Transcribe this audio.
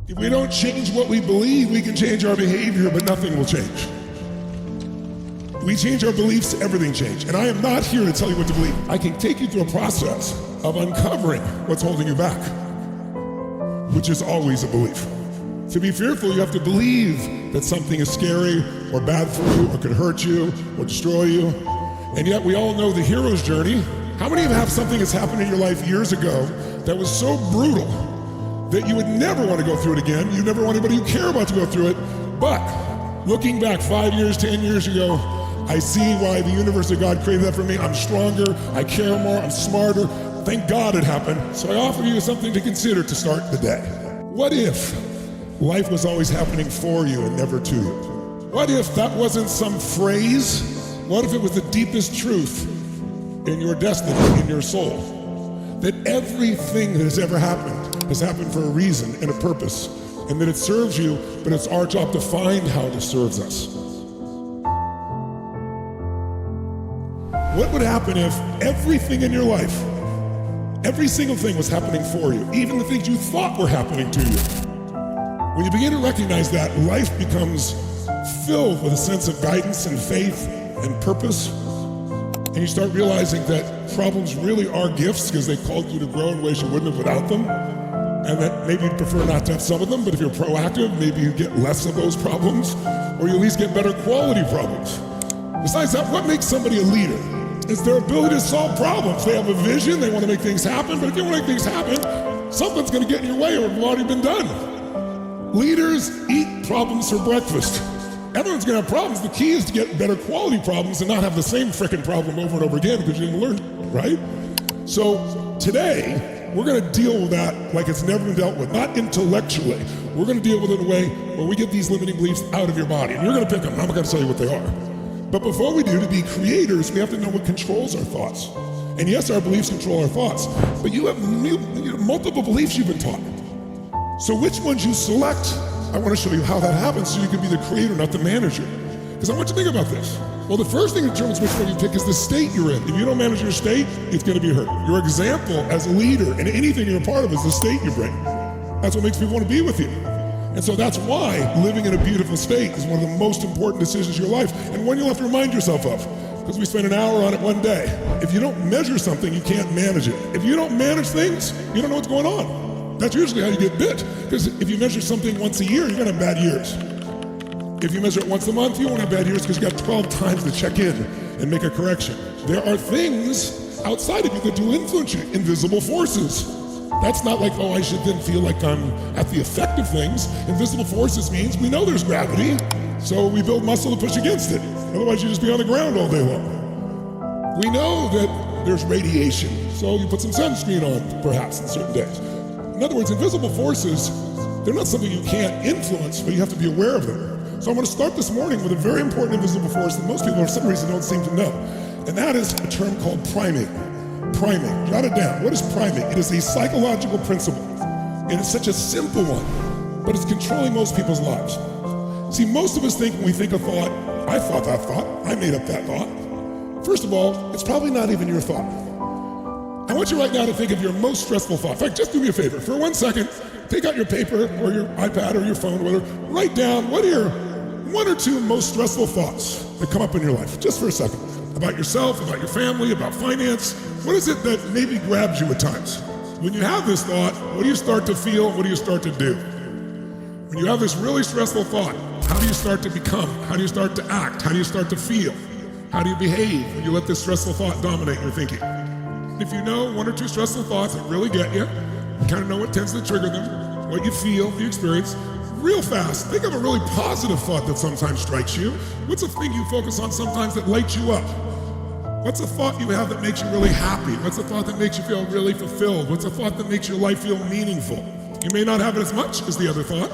If we don't change what we believe, we can change our behavior, but nothing will change. We change our beliefs, everything changes. And I am not here to tell you what to believe. I can take you through a process of uncovering what's holding you back, which is always a belief. To be fearful, you have to believe that something is scary or bad for you or could hurt you or destroy you. And yet we all know the hero's journey. How many of you have something that's happened in your life years ago that was so brutal that you would never want to go through it again? You never want anybody you care about to go through it. But looking back 5 years, 10 years ago, I see why the universe of God created that for me. I'm stronger, I care more, I'm smarter. Thank God it happened. So I offer you something to consider to start the day. What if life was always happening for you and never to you? What if that wasn't some phrase? What if it was the deepest truth in your destiny, in your soul? That everything that has ever happened has happened for a reason and a purpose, and that it serves you, but it's our job to find how it serves us. What would happen if everything in your life, every single thing was happening for you, even the things you thought were happening to you? When you begin to recognize that, life becomes filled with a sense of guidance and faith and purpose, and you start realizing that problems really are gifts because they called you to grow in ways you wouldn't have without them, and that maybe you'd prefer not to have some of them, but if you're proactive, maybe you get less of those problems, or you at least get better quality problems. Besides that, what makes somebody a leader? It's their ability to solve problems. They have a vision, they want to make things happen, but if you want to make things happen, something's going to get in your way or it's already been done. Leaders eat problems for breakfast. Everyone's going to have problems. The key is to get better quality problems and not have the same frickin' problem over and over again because you didn't learn, right? So today, we're going to deal with that like it's never been dealt with, not intellectually. We're going to deal with it in a way where we get these limiting beliefs out of your body. And you're going to pick them. I'm not going to tell you what they are. But before we do, to be creators, we have to know what controls our thoughts. And yes, our beliefs control our thoughts, but you have multiple beliefs you've been taught. So which ones you select, I want to show you how that happens so you can be the creator, not the manager. Because I want you to think about this. Well, the first thing that determines which one you pick is the state you're in. If you don't manage your state, it's going to be hurt. Your example as a leader and anything you're a part of is the state you bring. That's what makes people want to be with you. And so that's why living in a beautiful state is one of the most important decisions of your life, and one you'll have to remind yourself of, because we spend an hour on it one day. If you don't measure something, you can't manage it. If you don't manage things, you don't know what's going on. That's usually how you get bit, because if you measure something once a year, you're gonna have bad years. If you measure it once a month, you won't have bad years because you got 12 times to check in and make a correction. There are things outside of you that do influence you, invisible forces. That's not like, oh, I should then feel like I'm at the effect of things. Invisible forces means we know there's gravity, so we build muscle to push against it. Otherwise, you just be on the ground all day long. We know that there's radiation, so you put some sunscreen on, perhaps, on certain days. In other words, invisible forces, they're not something you can't influence, but you have to be aware of them. So I'm going to start this morning with a very important invisible force that most people, for some reason, don't seem to know. And that is a term called priming. Priming, jot it down. What is priming? It is a psychological principle. And it's such a simple one, but it's controlling most people's lives. See, most of us think when we think a thought, I thought that thought, I made up that thought. First of all, it's probably not even your thought. I want you right now to think of your most stressful thought. In fact, just do me a favor. For 1 second, take out your paper or your iPad or your phone, whatever. Write down what are your 1 or 2 most stressful thoughts that come up in your life, just for a second. About yourself, about your family, about finance. What is it that maybe grabs you at times? When you have this thought, what do you start to feel? What do you start to do? When you have this really stressful thought, how do you start to become? How do you start to act? How do you start to feel? How do you behave when you let this stressful thought dominate your thinking? If you know 1 or 2 stressful thoughts that really get you, you kind of know what tends to trigger them, what you feel, the experience, real fast, think of a really positive thought that sometimes strikes you. What's a thing you focus on sometimes that lights you up? What's a thought you have that makes you really happy? What's a thought that makes you feel really fulfilled? What's a thought that makes your life feel meaningful? You may not have it as much as the other thought,